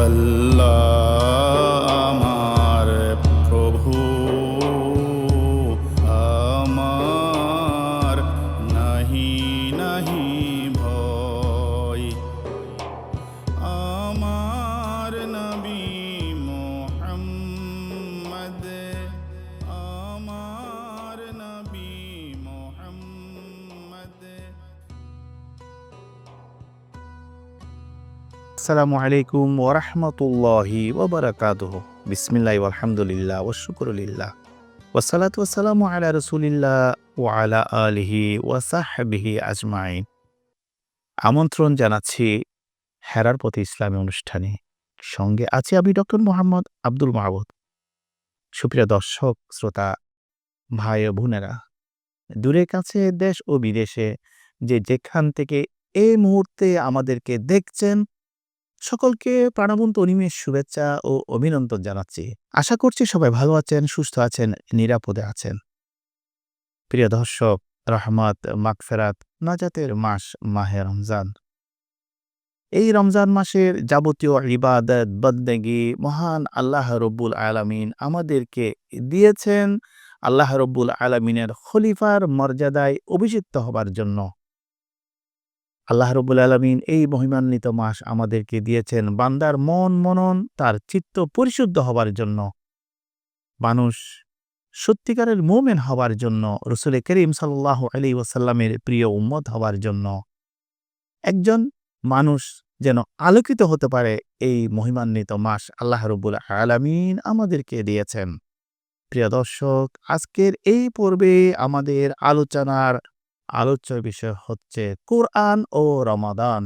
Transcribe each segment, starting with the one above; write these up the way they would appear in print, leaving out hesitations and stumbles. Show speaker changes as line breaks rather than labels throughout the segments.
আল্লাহ আমার প্রভু, আমার নাহি নাহি ভয়। আমার নবী মোহাম্মদ, আমার নবী মোহাম্মদ।
আসসালামু আলাইকুম ওরহমতুল্লাহি ওবরাকাতুহু। বিসমিল্লাহি আলহামদুলিল্লাহ ওয়াশুকুরুলিল্লাহ ওয়াসসালাতু ওয়াসসালামু আলা রাসূলিল্লাহ ওয়া আলা আলিহি ওয়া সাহবিহি আজমাইন। আমন্ত্রণ জানাচ্ছি হেরার পথে ইসলামী অনুষ্ঠানে। সঙ্গে আছি আমি ডক্টর মোহাম্মদ আব্দুল মাহবুদ। সুপ্রিয় দর্শক শ্রোতা, ভাই ও বোনেরা, দূরে কাছে দেশ ও বিদেশে যেখান থেকে এই মুহূর্তে আমাদেরকে দেখছেন, সকলকে প্রাণবন্ত অনিমেষ শুভেচ্ছা ও অভিনন্দন জানাচ্ছি। আশা করছি সবাই ভালো আছেন, সুস্থ আছেন, নিরাপদে আছেন। প্রিয় দর্শক, রহমত, মাগফিরাত, নাজাতের মাস মাহে রমজান। এই রমজান মাসের যাবতীয় ইবাদত বন্দেগী মহান আল্লাহ রব্বুল আলামিন আমাদেরকে দিয়েছেন আল্লাহ রব্বুল আলামিনের খলিফার মর্যাদায় অভিষিক্ত হবার জন্য। আল্লাহ রব্বুল আলামিন এই মহিমান্বিত মাস আমাদেরকে দিয়েছেন বান্দার মন মনন তার চিত্ত পরিশুদ্ধ হবার জন্য, মানুষ সত্যিকারের মুমিন হবার জন্য, রাসূল করিম সাল্লাল্লাহু আলাইহি ওয়াসাল্লামের প্রিয় উম্মত হবার জন্য। একজন মানুষ যেন আলোকিত হতে পারে, এই মহিমান্বিত মাস আল্লাহ রব্বুল আলামিন আমাদেরকে দিয়েছেন। প্রিয় দর্শক, আজকের এই পর্বে আমাদের আলোচনার আলোচ্য বিষয় হচ্ছে কোরআন ও রমাদান।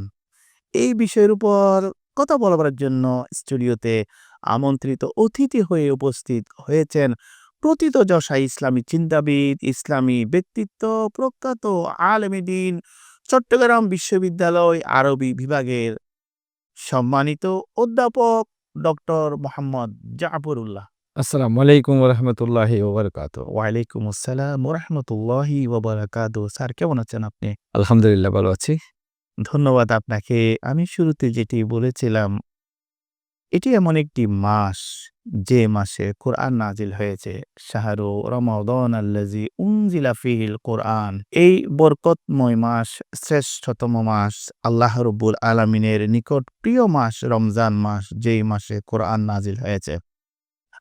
এই বিষয়ের উপর কথা বলবার জন্য স্টুডিওতে আমন্ত্রিত অতিথি হয়ে উপস্থিত হয়েছেন প্রথিতযশা ইসলামী চিন্তাবিদ, ইসলামী ব্যক্তিত্ব, প্রখ্যাত আলেমে দ্বীন, চট্টগ্রাম বিশ্ববিদ্যালয় আরবি বিভাগের সম্মানিত অধ্যাপক ডক্টর মোহাম্মদ জাফরুল্লাহ।
আসসালামু আলাইকুম ওরহমতুল্লাহি ওবরকাতুহ।
ওয়ালাইকুম আসসালাম ওরহমতুল্লাহি ওবারাকাতুহু। স্যার, কেমন আছেন আপনি?
আলহামদুলিল্লাহ ভালো আছি।
ধন্যবাদ আপনাকে। আমি শুরুতে যেটি বলেছিলাম, এটি এমন একটি মাস যে মাসে কোরআন নাজিল হয়েছে। শাহরু রমাদান আল্লাযী উনজিলা ফীহিল কোরআন। এই বরকতময় মাস, শ্রেষ্ঠতম মাস, আল্লাহ রাব্বুল আলামিনের নিকট প্রিয় মাস রমজান মাস, যেই মাসে কোরআন নাজিল হয়েছে।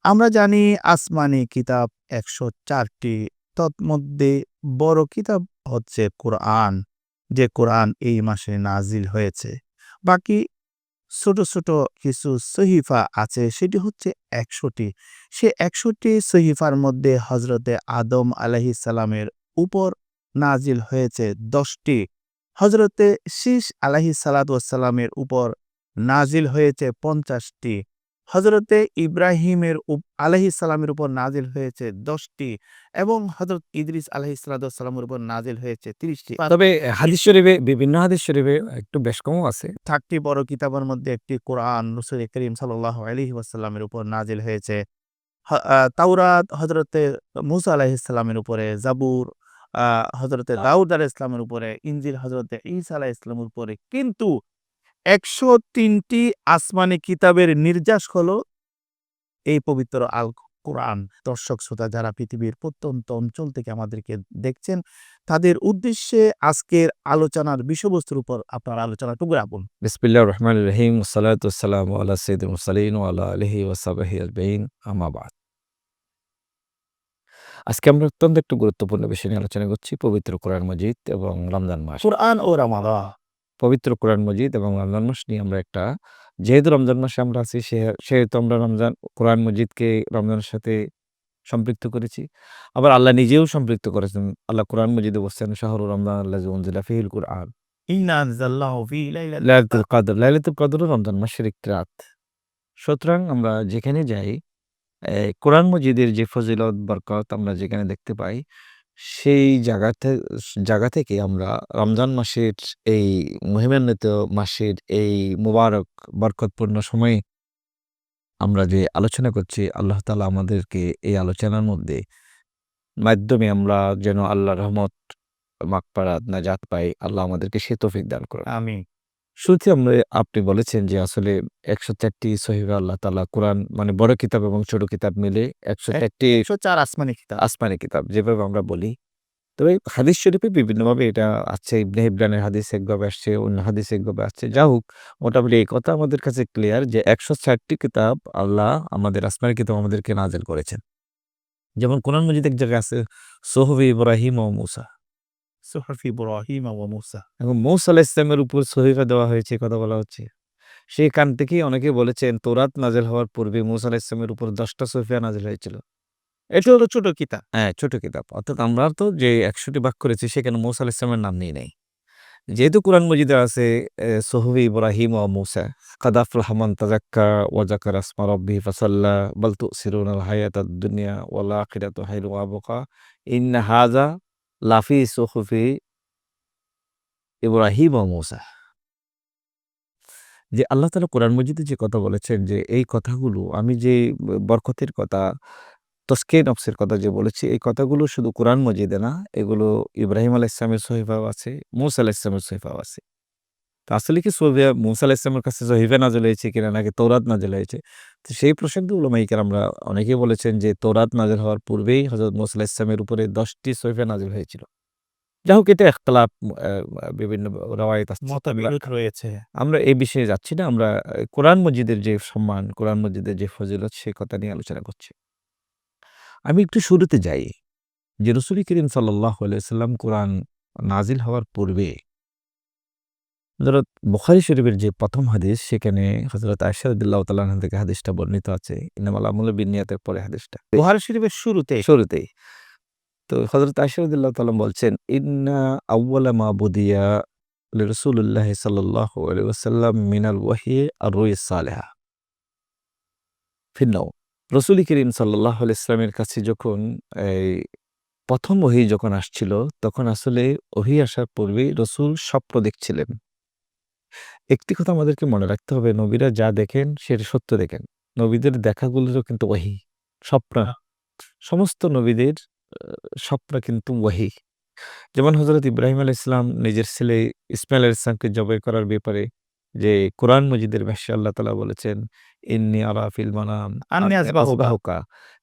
আমরা জানি আসমানি কিতাব ১০৪টি, তৎমধ্যে বড় কিতাব হচ্ছে কোরআন, যে কোরআন এই মাসে নাজিল হয়েছে। বাকি ছোট ছোট কিছু সহিফা আছে, সেটি হচ্ছে ১০০টি। সে ১০০টি সহিফার মধ্যে হজরতে আদম আলাইহিস সালামের উপর নাজিল হয়েছে ১০টি, হজরতে শীস আলাইহিস সালাতু ওয়াস সালামের উপর নাজিল হয়েছে ৫০টি, হজরতে ইব্রাহিমের আলাইহিস সালামের উপর নাজিল হয়েছে ১০টি, এবং হজরত ইদ্রিস আলাইহিস সালাতু ওয়াস সালামের উপর নাজিল হয়েছে ৩০টি।
তবে বিভিন্ন হাদিস শরীফে একটু বেশ কমও আছে।
৬০টি বড় কিতাবের মধ্যে একটি কোরআন রাসূল করিম সাল্লাল্লাহু আলাইহি ওয়াসাল্লামের উপর নাজিল হয়েছে। তাওরাত হযরতে মূসা আলাইহিস সালামের উপরে, জাবুর হযরতে দাউদ আলাইহিস সালামের উপরে, ইনজিল হযরতে ঈসা আলাইহিস সালামের উপরে। কিন্তু ১০৩টি আসমানি কিতাবের নির্যাস হলো এই পবিত্র আল কোরআন। দর্শক শ্রোতা যারা পৃথিবীর প্রত্যন্ত অঞ্চল থেকে আমাদেরকে দেখছেন, তাদের উদ্দেশ্যে আজকের আলোচনার বিষয়বস্তুর উপর আপনার আলোচনাটুকু রাখুন।
বিসমিল্লাহির রহমানির রহিম। ওয়াসসালাতু ওয়াসসালামু আলা সাইয়্যিদিল মুরসালিন ওয়া আলা আলিহি ওয়া সাহবিহি আজমাইন। আম্মা বা'দ। আজকে আমরা অত্যন্ত একটু গুরুত্বপূর্ণ বিষয় নিয়ে আলোচনা করছি, পবিত্র কোরআন মজিদ এবং রমজান মাস।
কোরআন ও রমাদান।
পবিত্র কোরআন মজিদ এবং রমজান মাস নিয়ে আমরা যেহেতু রমজান মাসে আমরা আছি, সেহেতু আমরা কোরআন মজিদকে রমজানের সাথে সম্পৃক্ত করেছি। আবার আল্লাহ নিজেও সম্পৃক্ত করেছেন। আল্লাহ কোরআন মজিদে বলছেন, শাহরু রমজান আল্লাযী উনজিলা ফীহিল কোরআন।
ইন্না আনজালনাহু ফী
লাইলাতুল কদর। লাইলাতুল কদরও রমজান মাসের একটি রাত। সুতরাং আমরা যেখানে যাই, কোরআন মজিদের যে ফজিলত বরকত আমরা যেখানে দেখতে পাই, সেই জায়গা থেকে আমরা রমজান মাসের এই মহিমান্বিত মাসের এই মুবারক বরকতপূর্ণ সময়ে আমরা যে আলোচনা করছি, আল্লাহ তাআলা আমাদেরকে এই আলোচনার মাধ্যমে আমরা যেন আল্লাহর রহমত, মাগফিরাত, নাজাত পাই। আল্লাহ আমাদেরকে সে তৌফিক দান করুন।
আমিন।
শুরুতে আপনি বলেছেন যে আসলে ১০৪ টি সহিফা আল্লাহ তাআলা কোরআন মানে বড় কিতাব এবং ছোট কিতাব মিলে ১০৪ টি
১০৪ আসমানি কিতাব।
আসমানি কিতাব যেভাবে আমরা বলি। তবে হাদিস শরীফে বিভিন্নভাবে এটা আছে। ইবনে হিবরানের হাদিস একভাবে আসছে, অন্য হাদিস একভাবে আসছে। যা হোক মোটামুটি এই কথা আমাদের কাছে ক্লিয়ার যে ১৬০ টি কিতাব আল্লাহ আমাদের আসমানি কিতাব আমাদেরকে নাযিল করেছেন। যেমন কোরআন মজিদ এক জায়গায় আছে সোহবে ইব্রাহিম ও মূসা।
সুহফ ইব্রাহিম ওয়া মূসা।
এবং মূসা আলাইহিস সালামের উপর সহিফা দেওয়া হয়েছে এ কথা বলা হচ্ছে। সেখান থেকেই অনেকে বলেছেন তৌরাত নাযিল হওয়ার পূর্বে মূসা আলাইহিস সালামের উপর ১০ টা সহিফা নাযিল হয়েছিল।
এটা হলো ছোট কিতাব।
হ্যাঁ, ছোট কিতাব। অর্থাৎ আমরা তো যে ১০০ টি ভাগ করেছি সেখানে মূসা আলাইহিস সালামের নাম নেই নাই। যেহেতু কোরআন মজিদে আছে সুহুফি ইব্রাহিম ওয়া মূসা, কাদ আফলাহা মান তাযাক্কা ওয়া যাকারা ইসমা রাব্বিহি ফাসাল্লা বাল তু'সিরুনাল হায়াতাদ দুনিয়া ওয়াল আখিরাতু খায়রুন ওয়া আবকা ইন্না হাযা লাফি সুহুফি ইব্রাহিম ওয়া মূসা। যে আল্লাহ তাআলা কোরআন মজিদে যে কথা বলেছেন যে এই কথাগুলো আমি যে বরকতের কথা, তজকিয়া নফসের কথা যে বলেছি এই কথাগুলো শুধু কোরআন মজিদে না, এগুলো ইব্রাহিম আলাইহিস সালামের সহিফাও আছে, মূসা আলাইহিস সালামের সহিফাও আছে। তো আসলে কি মূসা আলাইহিস সালামের কাছে সহিফা নাযিল হয়েছে কিনা নাকি তৌরাত নাযিল হয়েছে? তো সেই প্রসঙ্গে উলামায়ে কেরামরা অনেকেই বলেছেন যে তৌরাত নাযিল হওয়ার পূর্বেই হযরত মূসা আলাইহিস সালামের উপরে ১০ টি সহিফা নাযিল হয়েছিল। যাই হোক এটা ইখতিলাফ বিভিন্ন রওয়ায়াত আসছে।
মতবিরোধ রয়েছে।
আমরা এই বিষয়ে যাচ্ছি না। আমরা কোরআন মজিদের যে সম্মান, কোরআন মজিদের যে ফজিলত সে কথা নিয়ে আলোচনা করছি। আমি একটু শুরুতে যাই যে রাসূল করিম সাল্লাল্লাহু আলাইহি ওয়াসাল্লাম কোরআন নাযিল হওয়ার পূর্বে হযরত বুখারী শরীফের যে ১ম হাদিস সেখানে হযরত আয়েশা রাদিয়াল্লাহু তাআলা আনহা থেকে হাদিসটা বর্ণিত আছে। ইন্নামাল আমালু বিন্নিয়াতের পরে হাদিসটা।
বুখারী শরীফের শুরুতে
শুরুতেই। তো হযরত আয়েশা রাদিয়াল্লাহু তাআলা বলছেন, "ইন্না আউওয়ালা মা বুদিয়া লিরাসূলিল্লাহি সাল্লাল্লাহু আলাইহি ওয়াসাল্লাম মিনাল ওয়াহয়ি আর-রুয়া সালেহা ফিন-নওম।" রাসূল করিম সাল্লাল্লাহু আলাইহি ওয়াসাল্লামের কাছে যখন এই ১ম ওহী যখন আসছিল তখন আসলে ওহী আসার পূর্বেই রাসূল স্বপ্ন দেখছিলেন। একটি কথা আমাদেরকে মনে রাখতে হবে, নবীরা যা দেখেন সেটা সত্য দেখেন। নবীদের দেখাগুলোরও কিন্তু ওহী, স্বপ্ন। সমস্ত নবীদের স্বপ্ন কিন্তু ওহী। যেমন হযরত ইব্রাহিম আলাইহিস সালাম নিজের ছেলে ইসমাঈল আলাইহিস সালামকে জবাই করার ব্যাপারে যে কোরআন মজিদের ভাষ্যে আল্লাহ তাআলা বলেছেন, "ইন্নী আরা ফিল মানাম
আন্নী
আন্নী
আসবাহুকা।
আসবাহুকা"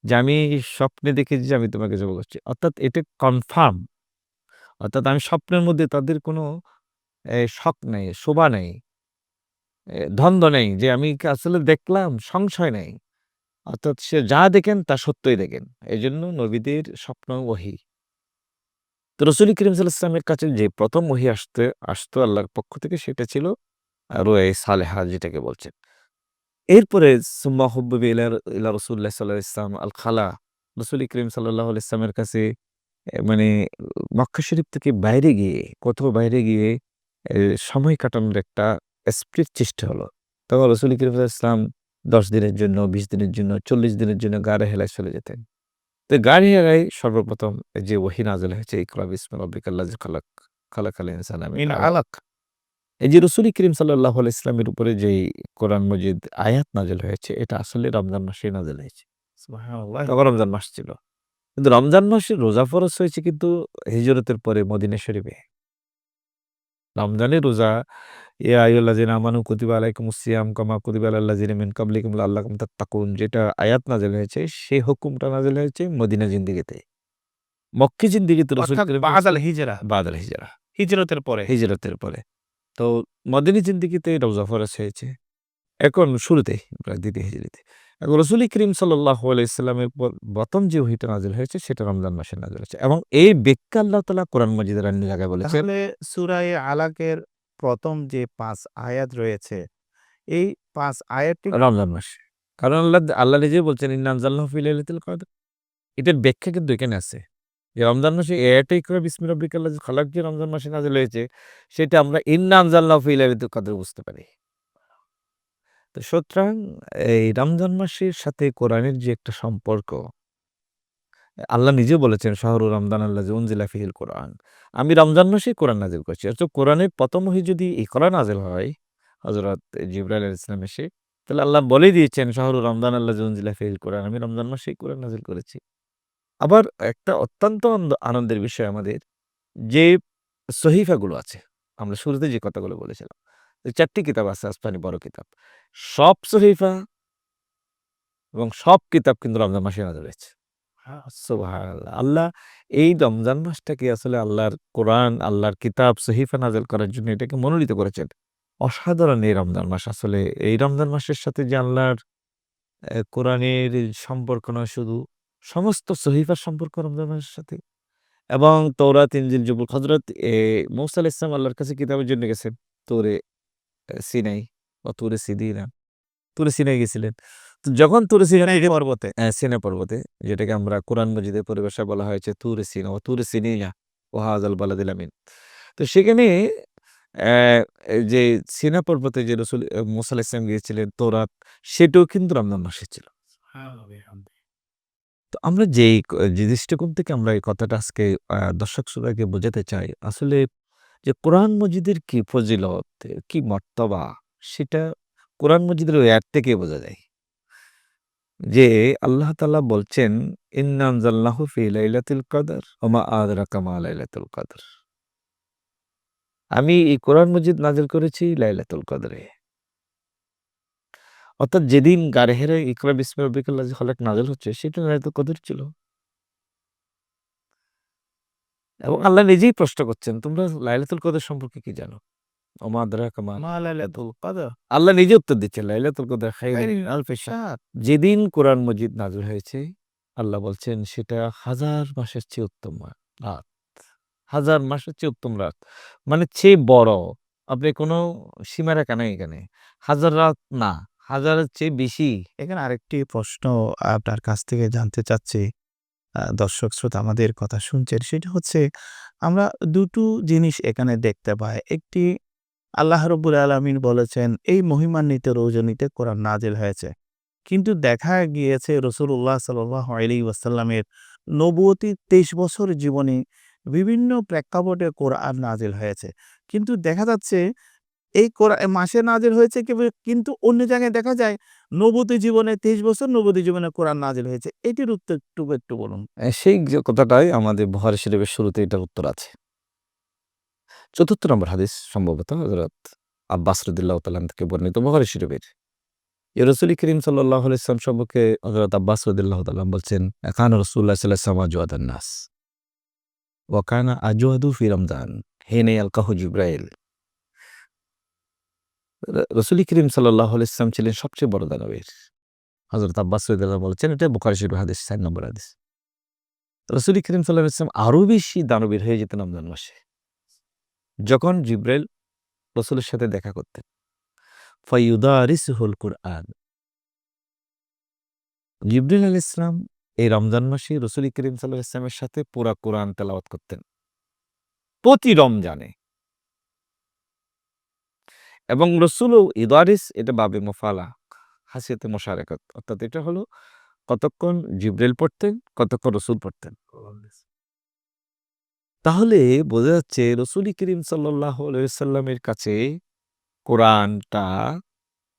যে আমি স্বপ্নে দেখেছি যে আমি তোমাকে জবাই করছি। অর্থাৎ এটা কনফার্ম। অর্থাৎ আমি স্বপ্নের মধ্যে তাদের কোনো শক নাই, শোভা নাই, দ্বন্দ্ব নেই যে আমি আসলে দেখলাম, সংশয় নেই। অর্থাৎ সে যা দেখেন তা সত্যই দেখেন। এজন্য নবীদের স্বপ্ন ওহী। তো রাসূল করিম সাল্লাল্লাহু আলাইহি ওয়াসাল্লামের কাছে যে ১ম ওহী আসতো আল্লাহর পক্ষ থেকে সেটা ছিল রুয়ায়ে সালেহা যেটাকে বলছেন। এরপরে সুম্মা হুব্বিবা ইলা রাসূলিল্লাহি সাল্লাল্লাহু আলাইহি ওয়াসাল্লাম আল খালা। রাসূল করিম সাল্লাল্লাহু আলাইহি ওয়াসাল্লামের কাছে মানে মক্কা শরীফ থেকে বাইরে গিয়ে, কোথাও বাইরে গিয়ে এ সময় কাটানোর একটা স্পিরিট সৃষ্টি হলো। তখন রাসূল করিম সাল্লাল্লাহু আলাইহি ওয়াসাল্লাম ১০ দিনের জন্য, ২০ দিনের জন্য, ৪০ দিনের জন্য গাড়ে হেলায় চলে যেতেন। তো গাড়ি হেলায় সর্বপ্রথম যে ওহী নাযিল হয়েছে ইকরা বিসমি রাব্বিকাল্লাযী খালাক, খালাকাল ইনসানা মিন
মিন
আলাক।
আলাক।
এই যে রাসূল করিম সাল্লাল্লাহু আলাইহি ওয়াসাল্লামের উপরে যেই কোরআন মজিদ আয়াত নাযিল হয়েছে এটা আসলে রমজান মাসেই নাযিল হয়েছে।
সুবহানাল্লাহ।
তখন রমজান মাস ছিল। কিন্তু রমজান মাসে রোজা ফরজ হয়েছে কিন্তু হিজরতের পরে মদিনা শরীফে। রমজানের রোজা ইয়া আইয়ুহাল্লাযীনা আমানু কুতিবা আলাইকুমুস সিয়াম কামা কুতিবা আলাল লাযীনা মিন কাবলিকুম লাআল্লাকুম তাত্তাকুন যেটা আয়াত নাযিল হয়েছে সেই হুকুমটা নাযিল হয়েছে মদিনা জিন্দেগিতে। মক্কি জিন্দেগিতে রাসূল
অর্থাৎ
করিম
বাদাল হিজরা।
বাদাল হিজরা,
হিজরতের পরে।
হিজরতের পরে। তো মদিনী জিন্দেগিতে রোজা ফরজ হয়েছে। এখন শুরুতেই প্রায় ২য় হিজরিতে। এখন রাসূল করিম সাল্লাল্লাহু আলাইহি সাল্লামের উপর ১ম যে ওহীটা নাযিল হয়েছে সেটা রমজান মাসে নাযিল হয়েছে। এবং এই ব্যাখ্যা আল্লাহ তাআলা কোরআন মাজিদের অন্য জায়গায় বলেছেন।
তাহলে সূরায়ে আলাকের ১ম যে ৫ আয়াত রয়েছে, এই ৫ আয়াতটি
রমজান মাসে। কারণ আল্লাহ নিজেই বলছেন ইন্না আনজালনাহু ফি লাইলাতুল কদর। এটার ব্যাখ্যা কিন্তু এখানে আছে। যে রমজান মাসে এই আয়াতটা ইকরা বিসমি রাব্বিকাল্লাযী খালাক যে রমজান মাসে নাযিল হয়েছে সেটা আমরা ইন্না আনজালনাহু ফি লাইলাতুল কদর বুঝতে পারি। তো সুতরাং এই রমজান মাসের সাথে কোরআনের যে একটা সম্পর্ক আল্লাহ নিজেও বলেছেন শাহরু রমজান আল্লাযী উনজিলা ফিহিল কোরআন। আমি রমজান মাসেই কোরআন নাযিল করছি। অথচ কোরআনের ১ম ওহী যদি ইকরা নাযিল হয় হযরত জিবরাইল আলাইহিস সালাম এসে তাহলে আল্লাহ বলেই দিয়েছেন শাহরু রমজান আল্লাযী উনজিলা ফিহিল কোরআন। আমি রমজান মাসেই কোরআন নাযিল করেছি। আবার একটা অত্যন্ত আনন্দের বিষয় আমাদের যে সহিফাগুলো আছে, আমরা শুরুতে যে কথাগুলো বলেছিলাম। 4টি কিতাব আছে আসমানি বড় কিতাব। সব সহিফা এবং সব কিতাব কিন্তু রমজান মাসে নাযিল হয়েছে। সুবহানাল্লাহ! আল্লাহ এই রমজান মাসটাকে আসলে আল্লাহর কোরআন, আল্লাহর কিতাব, সহিফা নাযিল করার জন্য এটাকে মনোনীত করেছেন। অসাধারণ এই রমজান মাস। আসলে এই রমজান মাসের সাথে যে আল্লাহর কোরআনের সম্পর্ক নয় শুধু, সমস্ত সহিফার সম্পর্ক রমজান মাসের সাথে। এবং তৌরাত, ইনজিল, জবুর, হযরত মূসা আলাইহিস সালাম আল্লাহর কাছে কিতাবের জন্য গেছেন। তুরে সিনাই বা তুরে সিদিনা, তুরে সিনাই গেছিলেন। তো যখন তুরে সিনাই
পর্বতে
সিনাই পর্বতে, যেটাকে আমরা কোরআন মাজিদের পরিভাষায় বলা হয়েছে তুরে সিনা ও তুরে সিনিয়া ওয়া হাযাল বালাদিল আমিন। তো সেখানে এই যে সিনা পর্বতে যে রাসূল মূসা আলাইহিস সালাম গিয়েছিলেন, তৌরাত সেটাও কিন্তু রমজান মাসে ছিল। তো আমরা যে দৃষ্টিকোণ থেকে আমরা এই কথাটা আজকে দর্শক শ্রোতাকে বোঝাতে চাই, আসলে যে কোরআন মজিদের কি ফজিলত, কি মর্তবা, সেটা কোরআন মজিদের ওই আয়াত থেকেই বোঝা যায়। যে আল্লাহ তাআলা বলছেন, ইন্না আনজালনাহু ফি লাইলাতুল কদর ওয়া মা আদরাকা মা লাইলাতুল কদর। আমি এই কোরআন মজিদ নাযিল করেছি লাইলাতুল কদরে। অর্থাৎ যেদিন গারে হেরে ইকরা বিসমি রাব্বিকাল্লাযী খালাক নাযিল হচ্ছে সেটা লাইলাতুল কদর ছিল। এবং আল্লাহ নিজেই প্রশ্ন করছেন, তোমরা লাইলাতুল কদর সম্পর্কে কি জানো? ওমা আদরাকা মা
মা লাইলাতুল কদর
আল্লাহ নিজে উত্তর দিচ্ছেন, লাইলাতুল কদর খায়রুম
খায়রুম
মিন
মিন
আলফি
আলফি
শাহর।
শাহর।
যেদিন কোরআন মজিদ নাযিল হয়েছে, আল্লাহ বলছেন সেটা 1000 মাসের চেয়ে উত্তম রাত। 1000 মাসের চেয়ে উত্তম রাত। মানে চেয়ে বড়। আপনি কোনো সীমারেখা নাই এখানে। 1000 রাত না, 1000 এর চেয়ে বেশি।
এখানে আরেকটি প্রশ্ন আপনার কাছ থেকে জানতে চাচ্ছি। দর্শক শ্রোতা আমাদের কথা শুনছেন, সেটা হচ্ছে আমরা দুটো জিনিস এখানে দেখতে পাই। একটি, আল্লাহ রাব্বুল আলামিন বলেছেন এই মহিমান্বিত রজনীতে কোরআন নাজিল হয়েছে। কিন্তু দেখা গিয়েছে রাসূলুল্লাহ সাল্লাল্লাহু আলাইহি ওয়াসাল্লামের নবুয়তি 23 বছর জীবনে বিভিন্ন প্রেক্ষাপটে কোরআন নাজিল হয়েছে। কিন্তু দেখা যাচ্ছে এই মাসে নাজিল হয়েছে কিন্তু অন্য জায়গায় দেখা যায় নবুয়তি জীবনে 23 বছর নবুয়তি জীবনে কোরআন নাজিল হয়েছে। এটির উত্তর একটু বলুন।
সেই যে কথাটাই আমাদের বুখারী শরীফের শুরুতে এটার উত্তর আছে। ৪র্থ নম্বর হাদিস সম্ভবত হযরত আব্বাস রাদিয়াল্লাহু তাআলা আনহু থেকে বর্ণিত বুখারী শরীফের। রাসূল করিম সাল্লাল্লাহু আলাইহি ওয়াসাল্লাম সম্পর্কে হযরত আব্বাস রাদিয়াল্লাহু তাআলা বলছেন, কানা রাসূলুল্লাহ সাল্লাল্লাহু আলাইহি ওয়াসাল্লাম আজওয়াদান নাস ওয়া কানা আজওয়াদু ফি রমজান হিনা ইয়ালকাহু জিবরাইল। রাসূল করিম সাল্লাল্লাহু আলাইহি ওয়াসাল্লাম ছিলেন সবচেয়ে বড় দানবীর। হযরত আব্বাস রাদিয়াল্লাহু বলেছেন, এটা বুখারী শরীফের হাদিস ৪ নম্বর হাদিস। রাসূল করিম সাল্লাল্লাহু আলাইহি ওয়াসাল্লাম আরো বেশি দানবীর হয়ে যেতেন রমজান মাসে। যখন জিবরাইল রাসূলের সাথে দেখা করতেন। ফায়ুদারিসুহুল কুরআন। জিবরিল আলাইহিস সালাম এই রমজান মাসে রাসূল করিম সাল্লাল্লাহু আলাইহি ওয়াসাল্লামের সাথে পুরা কোরআন তেলাওয়াত করতেন। প্রতি রমজানে। এবং রাসূলও ইদারিস, এটা বাবে মুফালা, হাসিয়াতে মুশারাকাত। অর্থাৎ এটা হলো কতক্ষণ জিবরিল পড়তেন, কতক্ষণ রাসূল পড়তেন। তাহলে বোঝা যাচ্ছে রাসূল করিম সাল্লাল্লাহু আলাইহি ওয়াসাল্লামের কাছে কোরআনটা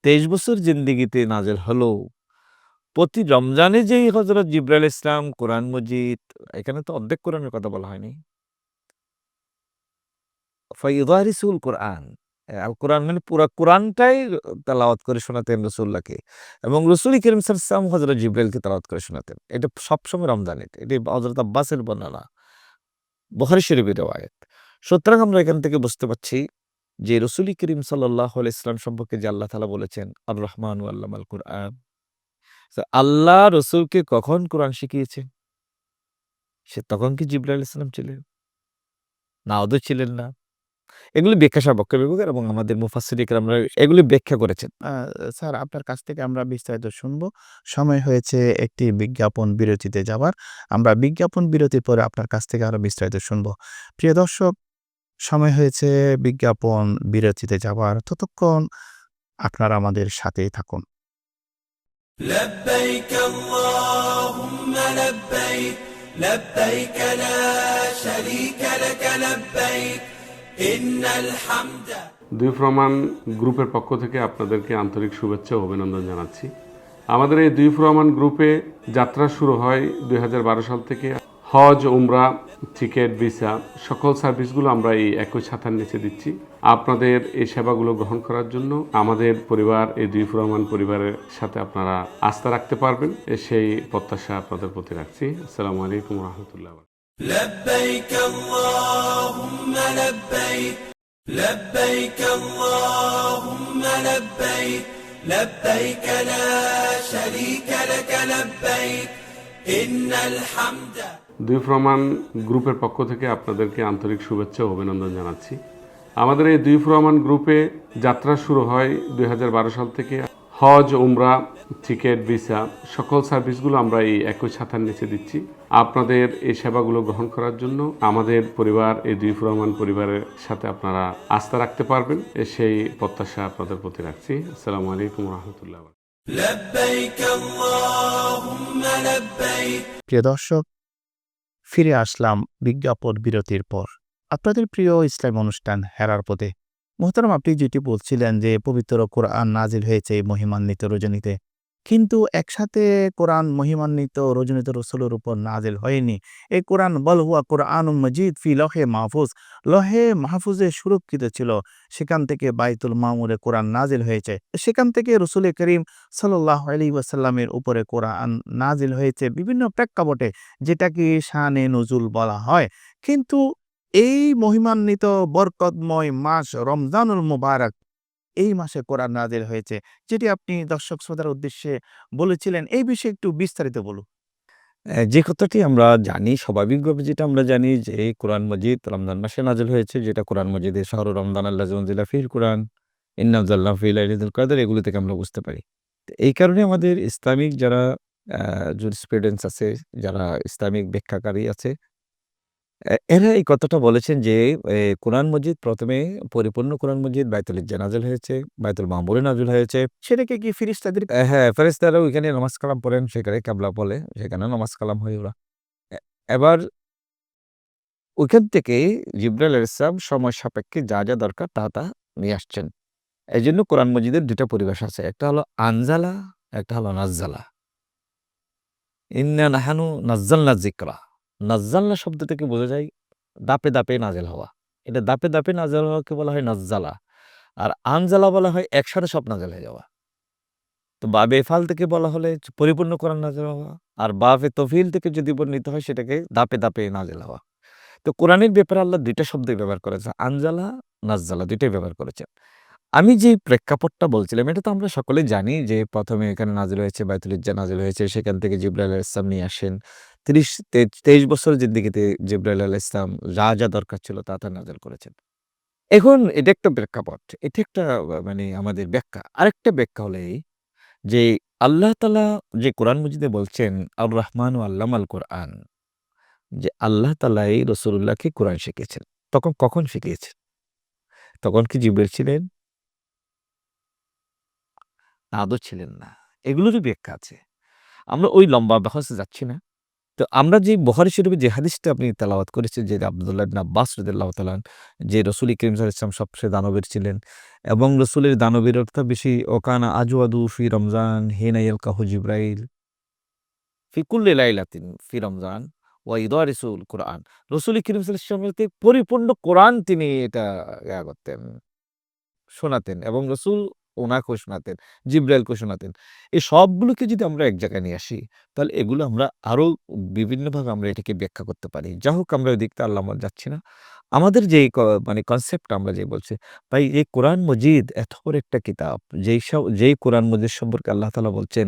23 বছর জিন্দেগিতে নাযিল হলো। প্রতি রমজানে যেই হযরত জিবরাইল আলাইহিস সালাম কোরআন মজিদ, এখানে তো অর্ধেক কোরআনের কথা বলা হয়নি। ফায়ুদারিসুল কোরআন। আল কোরআন মানে পুরা কোরআনটাই তেলাওয়াত করে শোনাতেন রাসূলুল্লাহকে। এবং রাসূল করিম সাল্লাল্লাহু আলাইহি ওয়াসাল্লাম হযরত জিবরাইলকে তেলাওয়াত করে শোনাতেন। এটা সবসময় রমজানে। এটি হযরত আব্বাসের বর্ণনা। বুখারী শরীফের riwayat। সুতরাং আমরা এখান থেকে বুঝতে পারছি যে রাসূল করিম সাল্লাল্লাহু আলাইহি ওয়াসাল্লাম সম্পর্কে যে আল্লাহ তাআলা বলেছেন, আর রহমানু আল্লামাল কুরআন। আল্লাহ রাসূলকে কখন কোরআন শিখিয়েছেন? সে তখন কি জিবরাইল আলাইহিস সালাম ছিলেন? না, আদৌ ছিলেন না। এগুলি ব্যাখ্যা সাপেক্ষ বিভাগের এবং আমাদের মুফাসসির ইকরামরা এগুলি ব্যাখ্যা করেছেন।
স্যার আপনার কাছ থেকে আমরা বিস্তারিত শুনবো। সময় হয়েছে একটি বিজ্ঞাপন বিরতিতে যাবার। আমরা বিজ্ঞাপন বিরতির পরে আপনার কাছ থেকে আরো বিস্তারিত শুনবো। প্রিয় দর্শক, সময় হয়েছে বিজ্ঞাপন বিরতিতে যাবার। ততক্ষণ আপনারা আমাদের সাথেই থাকুন।
لبيك اللهم لبيك لبيك لا شريك لك لبيك إن الحمد।
দুই প্রমাণ গ্রুপের পক্ষ থেকে আপনাদেরকে আন্তরিক শুভেচ্ছা ও অভিনন্দন জানাচ্ছি। আমাদের এই দুই প্রমাণ গ্রুপে যাত্রা শুরু হয় 2012 সাল থেকে। হজ, উমরা, টিকিট, ভিসা সকল সার্ভিসগুলো আমরা এই একই ছাতার নিচে দিচ্ছি। আপনাদের এই সেবাগুলো গ্রহণ করার জন্য আমাদের পরিবার, এই দুই রহমান পরিবারের সাথে আপনারা আস্থা রাখতে পারবেন, সেই প্রত্যাশা আপনাদের প্রতি রাখছি। আসসালামু আলাইকুম রহমতুল্লাহ।
لبيك اللهم لبيك لبيك اللهم لبيك لبيك لا شريك لك لبيك إن الحمد।
দুই রহমান গ্রুপের পক্ষ থেকে আপনাদেরকে আন্তরিক শুভেচ্ছা ও অভিনন্দন জানাচ্ছি। আমাদের এই দুই রহমান গ্রুপে যাত্রা শুরু হয় 2012 সাল থেকে। হজ, উমরা, টিকিট, ভিসা সকল সার্ভিসগুলো আমরা এই একই ছাতার নিচে দিচ্ছি। আপনাদের এই সেবাগুলো গ্রহণ করার জন্য আমাদের পরিবার, এই দুই রহমান পরিবারের সাথে আপনারা আস্থা রাখতে পারবেন, সেই প্রত্যাশা আপনাদের প্রতি রাখছি। আসসালামু আলাইকুম রহমতুল্লাহ।
لبيك اللهم لبيك।
প্রিয় দর্শক, ফিরে আসলাম বিজ্ঞাপন বিরতির পর আপনাদের প্রিয় ইসলাম অনুষ্ঠান হেরার পথে। মোহতারাম, আপনি যেটি বলছিলেন যে পবিত্র কোরআন নাজিল হয়েছে এই মহিমান্বিত রজনীতে, কিন্তু একসাথে কোরআন মহিমান্বিত রজনীত রসুলের উপর নাজিল হয়নি। এই কোরআন বল হুয়া কোরআন মজিদ ফি লহে মাহফুজ, লহে মাহফুজে সুরক্ষিত ছিল। সেখান থেকে বাইতুল মামুরে কোরআন নাজিল হয়েছে। সেখান থেকে রসুল করিম সাল্লাল্লাহু আলাইহি ওয়াসাল্লামের উপরে কোরআন নাজিল হয়েছে বিভিন্ন প্রেক্ষাপটে, যেটাকে শানে নজুল বলা হয়। কিন্তু এই মহিমান্বিত বরকতময় মাস রমজানুল মুবারক, এই মাসে কোরআন নাজিল হয়েছে, যেটি আপনি দর্শক শ্রোতার উদ্দেশ্যে বলেছিলেন। এই বিষয়ে একটু বিস্তারিত বলুন।
যে কথাটি আমরা জানি, স্বাভাবিকভাবে যেটা আমরা জানি যে কোরআন মজিদ রমজান মাসে নাজিল হয়েছে, যেটা কোরআন মজিদের শাহরু রমজান আল্লাযী উনজিলা ফিহিল কুরআন ইন্না আনজালনাহু ফি লাইলাতুল কদর, এগুলো থেকে আমরা বুঝতে পারি। তো এই কারণে আমাদের ইসলামিক যারা জুরিসপ্রুডেন্স আছে, যারা ইসলামিক ব্যাখ্যাকারী আছে, এরা এই কথাটা বলেছেন যে কোরআন মজিদ প্রথমে পরিপূর্ণ কোরআন মজিদ বাইতুল ইজ্জা নাজিল হয়েছে, বাইতুল মামুরে নাজিল হয়েছে।
সেটাকে কি ফিরিস্তাদের
হ্যাঁ, ফেরেশতারা ওইখানে নামাজ কালাম পড়েন, সেখানে কিবলা বলে, সেখানে নামাজ কালাম হয় ওরা। এ এবার ওইখান থেকে জিবরাইল আলাইহিস সালাম সময় সাপেক্ষে যা, যা দরকার তা নিয়ে আসছেন। এজন্য কোরআন মজিদের ২ টা পরিভাষা আছে। একটা হলো আনজালা, একটা হলো নাজ্জালা। ইন্না নাহানু নাজ্জালনা যিকরা। নাজ্জালনা শব্দ থেকে বোঝা যায় দাপে, দাপে নাযিল হওয়া। এটা দাপে, দাপে নাযিল হওয়াকে বলা হয় নাজ্জালা। আর আনজালা বলা হয় একসাথে সব নাযিল হয়ে যাওয়া। তো বাবে ফাল থেকে বলা হলে পরিপূর্ণ কোরআন নাযিল হওয়া। আর বাবে তফিল থেকে যদি বর্ণিত হয় সেটাকে দাপে, দাপে নাযিল হওয়া। তো কোরআনের ব্যাপারে আল্লাহ ২ টা শব্দই ব্যবহার করেছেন। আনজালা, নাজ্জালা ২ টাই ব্যবহার করেছেন। আমি যে প্রেক্ষাপটটা বলছিলাম, এটা তো আমরা সকলেই জানি যে প্রথমে এখানে নাজিল হয়েছে, বাইতুল ইজ্জা নাজিল হয়েছে। সেখান থেকে জিবরাইল আলাইহিস সালাম নিয়ে আসেন। 23 বছর জিন্দেগিতে জিবরাইল আলাইহিস সালাম যা, যা দরকার ছিল তা নাজিল করেছেন। এখন এটা একটা প্রেক্ষাপট। এটা একটা মানে আমাদের ব্যাখ্যা। আরেকটা ব্যাখ্যা হলো এই যে আল্লাহ তাআলা যে কোরআন মজিদে বলছেন আর রহমানু আল্লামাল কোরআন, যে আল্লাহ তাআলাই রাসূলুল্লাহকে কোরআন শিখিয়েছেন। কখন শিখিয়েছেন? তখন কি জিবরাইল ছিলেন? আদৌ ছিলেন না। এগুলোরই ব্যাখ্যা আছে। আমরা ওই লম্বা বাহসে যাচ্ছি না। তো আমরা যে বুখারী শরীফে যে হাদিসটা আপনি তেলাওয়াত করেছেন, যে আব্দুল্লাহ ইবনে আব্বাস রাদিয়াল্লাহু তাআলা যে রাসূল কারীম সাল্লাল্লাহু আলাইহি ওয়াসাল্লাম সবচেয়ে দানবীর ছিলেন এবং রাসূলের দানবীরতা বেশি, ওকানা আজওয়াদু ফি রমজান হিনা ইয়ালকাহু জিবরাইল ফি কুল্লি লাইলাতিন ফি রমজান ওয়া ইদারিসুল কুরআন। রাসূল কারীম সাল্লাল্লাহু আলাইহি ওয়াসাল্লাম পরিপূর্ণ কোরআন তিনি এটা করতেন, শোনাতেন এবং রাসূল ওনাকেও শোনাতেন, জিবরাইলকেও শোনাতেন। এই সবগুলোকে যদি আমরা এক জায়গায় নিয়ে আসি, তাহলে এগুলো আমরা আরো বিভিন্নভাবে আমরা এটাকে ব্যাখ্যা করতে পারি। যা হোক, আমরা ওই দিকটা আল্লাহ আমরা যাচ্ছি না। আমাদের যে মানে কনসেপ্ট আমরা যে বলছি, ভাই এই কোরআন মজিদ এত বড় একটা কিতাব, যেই কোরআন মজিদ সম্পর্কে আল্লাহ তাআলা বলছেন,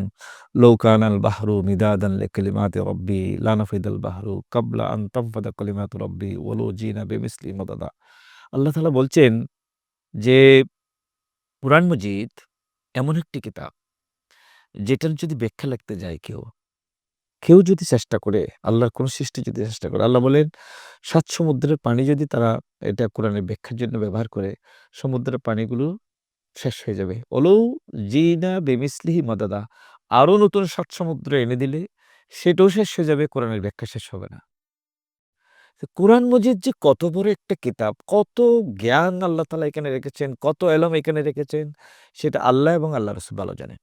লাউ কানাল বাহরু মিদাদান লিকালিমাতি রাব্বি লানাফিদাল বাহরু ক্বাবলা আন তানফাদা কালিমাতু রাব্বি ওয়ালাউ জিনা বিমিসলি মাদাদা। আল্লাহ তাআলা বলছেন যে কুরআন মজিদ এমন একটি কিতাব, যেটার যদি ব্যাখ্যা লিখতে যায় কেউ যদি চেষ্টা করে, আল্লাহর কোন সৃষ্টি যদি চেষ্টা করে, আল্লাহ বলেন ৭ সমুদ্রের পানি যদি তারা এটা কোরআনের ব্যাখ্যার জন্য ব্যবহার করে, সমুদ্রের পানিগুলো শেষ হয়ে যাবে। ওলাউ জিনা বিমিসলিহি মাদাদা, আরো নতুন ৭ সমুদ্র এনে দিলে সেটাও শেষ হয়ে যাবে, কোরআনের ব্যাখ্যা শেষ হবে না। তো কোরআন মজিদ যে কত বড় একটা কিতাব, কত জ্ঞান আল্লাহ তাআলা এখানে রেখেছেন, কত এলম এখানে রেখেছেন, সেটা আল্লাহ এবং আল্লাহ রাসূল ভালো জানেন।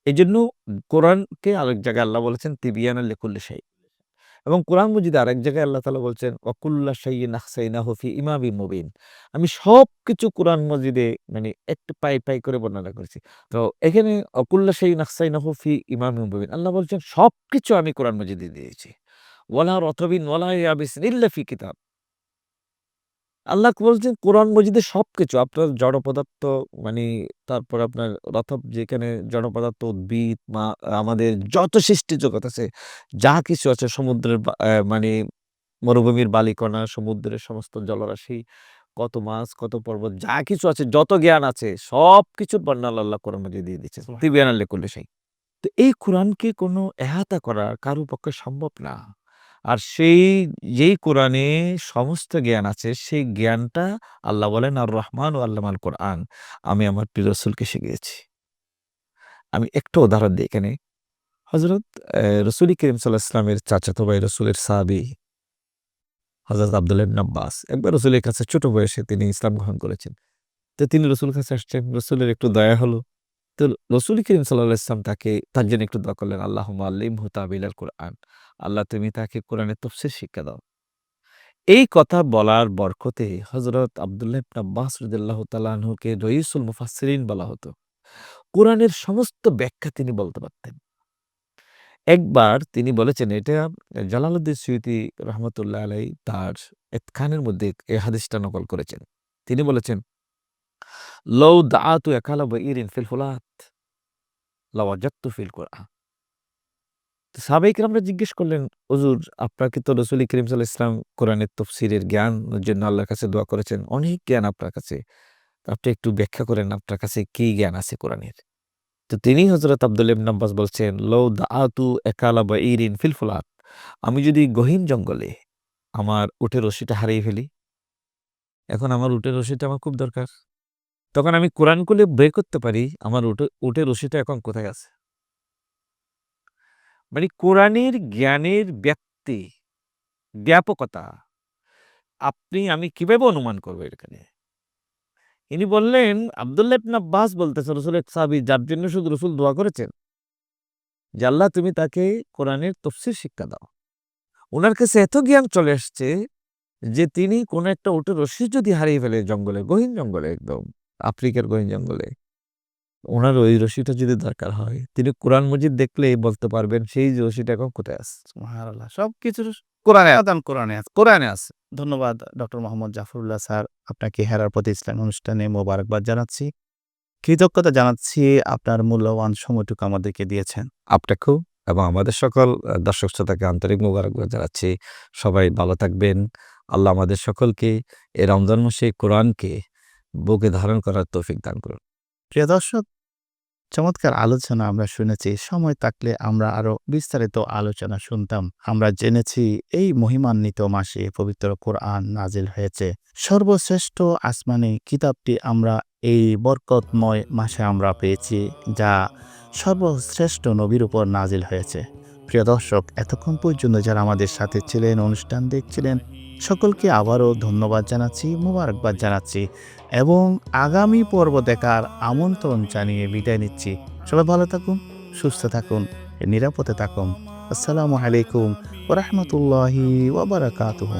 এজন্য কোরআনকে আরেক জায়গায় আল্লাহ বলেছেন তিবিয়ানাল লিকুল্লি শাই। এবং কোরআন মজিদে আরেক জায়গায় আল্লাহ তাআলা বলছেন ওয়াকুল্লা শাইইন আহসাইনাহু ফি ইমামিন মুবিন। আমি সবকিছু কোরআন মজিদে মানে একটু পাই করে বর্ণনা করেছি। তো এখানে ওয়াকুল্লা শাইইন আহসাইনাহু ফি ইমামিন মুবিন আল্লাহ বলছেন সবকিছু আমি কোরআন মজিদে দিয়েছি। ওয়ালা রতবিন ওয়ালা ইয়াবিসিন ইল্লা ফি কিতাব। আল্লাহ বলছেন কোরআন মজিদে সবকিছু আপনার জড় পদার্থ মানে তারপর আপনার রতব যেখানে জড় পদার্থ উদ্ভিদ আমাদের যত সৃষ্টি জগৎ আছে যা কিছু আছে সমুদ্রের মানে মরুভূমির বালিকণা সমুদ্রের সমস্ত জলরাশি কত মাছ কত পর্বত যা কিছু আছে যত জ্ঞান আছে সব কিছুর বর্ণনা আল্লাহ কোরআন মজিদে দিয়ে দিচ্ছে তিবিয়ান আল্লাহ করলে সেই তো এই কোরআনকে কোনো এহাতা করা কারো পক্ষে সম্ভব না। আর যেই কোরআনে সমস্ত জ্ঞান আছে সেই জ্ঞানটা আল্লাহ বলেন আর রহমান ও আল্লামাল কোরআন আমি আমার প্রিয় রসুলকে শিখিয়েছি। আমি একটা উদাহরণ দিই এখানে হজরত রসুল করিম সাল্লাল্লাহু আলাইহি ওয়াসাল্লামের চাচাতো ভাই রসুলের সাহাবী হজরত আব্দুল্লাহ ইবনে আব্বাস একবার রসুলের কাছে ছোট বয়সে তিনি ইসলাম গ্রহণ করেছেন। তো তিনি রসুলের কাছে আসছেন, রসুলের একটু দয়া হলো। তো রসুল করিম সাল্লাল্লাহু আলাইহি ওয়াসাল্লাম তার জন্য একটু দোয়া করলেন আল্লাহুম্মা আল্লিমহু তাবিলাল কোরআন। আল্লাহ তুমি তাকে কোরআনের তাফসীর শিক্ষা দাও। এই কথা বলার বরকতে হযরত আব্দুল্লাহ ইবনে আব্বাস রাদিয়াল্লাহু তাআলা আনহুকে রইসুল মুফাসসিরিন বলা হতো। কোরআনের সমস্ত ব্যাখ্যা তিনি বলতে পারতেন। একবার তিনি বলেছেন এটা জালালউদ্দিন সুয়ুতী রাহমাতুল্লাহ আলাইহি তার ইতকানের মধ্যে এই হাদিসটা নকল করেছেন। তিনি বলেছেন লাউ দাআতু আকালা বাইরিন ফিল ফুলাত লাওয়াজাদতু ফিল কোরআন। তো সাহাবায়ে কেরামরা জিজ্ঞেস করলেন, হুজুর আপনাকে তো রাসূল করিম সাল্লাল্লাহু আলাইহি ওয়াসাল্লাম কোরআনের তাফসীরের জ্ঞানের জন্য আল্লাহর কাছে দোয়া করেছেন। অনেক জ্ঞান আপনার কাছে। আপনি একটু ব্যাখ্যা করেন আপনার কাছে কি জ্ঞান আছে কোরআনের। তো তিনি হযরত আব্দুল্লাহ ইবনে আব্বাস বলছেন লাউ দাআতু আকালা বাইরিন ফিল ফুলাত। আমি যদি গহীন জঙ্গলে আমার উটের রশিটা হারিয়ে ফেলি, এখন আমার উটের রশিটা আমার খুব দরকার। তখন আমি কোরআন খুলে বের করতে পারি আমার উটের রশিটা এখন কোথায় আছে। মানে কোরআনের জ্ঞানের ব্যাপ্তি ব্যাপকতা আমি কিভাবে অনুমান করবো এখানে। ইনি বললেন আব্দুল্লাহ ইবনে আব্বাস বলতেছেন রসুলের সাহাবী যার জন্য শুধু রসুল দোয়া করেছেন যে আল্লাহ তুমি তাকে কোরআনের তাফসীর শিক্ষা দাও। ওনার কাছে এত জ্ঞান চলে আসছে যে তিনি কোন একটা উটের রশি যদি হারিয়ে ফেলে জঙ্গলে গহীন জঙ্গলে একদম আফ্রিকার গহীন জঙ্গলে ওনার ওই রশিটা যদি দরকার হয় তিনি কোরআন মজিদ দেখলেই বলতে পারবেন সেই যে রশিটা এখন কোথায় আছে।
সুবহানাল্লাহ সবকিছুর কোরআনে কোরআনে আছে। ধন্যবাদ ডক্টর মোহাম্মদ জাফরুল্লাহ স্যার, আপনাকে হেরার প্রতি ইসলাম অনুষ্ঠানে মোবারকবাদ জানাচ্ছি, কৃতজ্ঞতা জানাচ্ছি আপনার মূল্যবান সময়টুকু আমাদেরকে দিয়েছেন।
আপনাকেও এবং আমাদের সকল দর্শক শ্রোতাকে আন্তরিক মোবারকবাদ জানাচ্ছি। সবাই ভালো থাকবেন। আল্লাহ আমাদের সকলকে এই রমজান মাসে কোরআনকে বুকে ধারণ করার তৌফিক দান করুন।
প্রিয় দর্শক, চমৎকার আলোচনা আমরা শুনেছি। সময় থাকলে আমরা আরো বিস্তারিত আলোচনা শুনতাম। আমরা জেনেছি এই মহিমান্বিত মাসে পবিত্র কোরআন নাজিল হয়েছে। সর্বশ্রেষ্ঠ আসমানি কিতাবটি আমরা এই বরকতময় মাসে আমরা পেয়েছি, যা সর্বশ্রেষ্ঠ নবীর উপর নাজিল হয়েছে। প্রিয় দর্শক, এতক্ষণ পর্যন্ত যারা আমাদের সাথে ছিলেন, অনুষ্ঠান দেখছিলেন, সকলকে আবারও ধন্যবাদ জানাচ্ছি, মোবারকবাদ জানাচ্ছি এবং আগামী পর্ব দেখার আমন্ত্রণ জানিয়ে বিদায় নিচ্ছি। সবাই ভালো থাকুন, সুস্থ থাকুন, নিরাপদে থাকুন। আসসালামু আলাইকুম ওয়া রাহমাতুল্লাহি ওয়া বারাকাতুহু।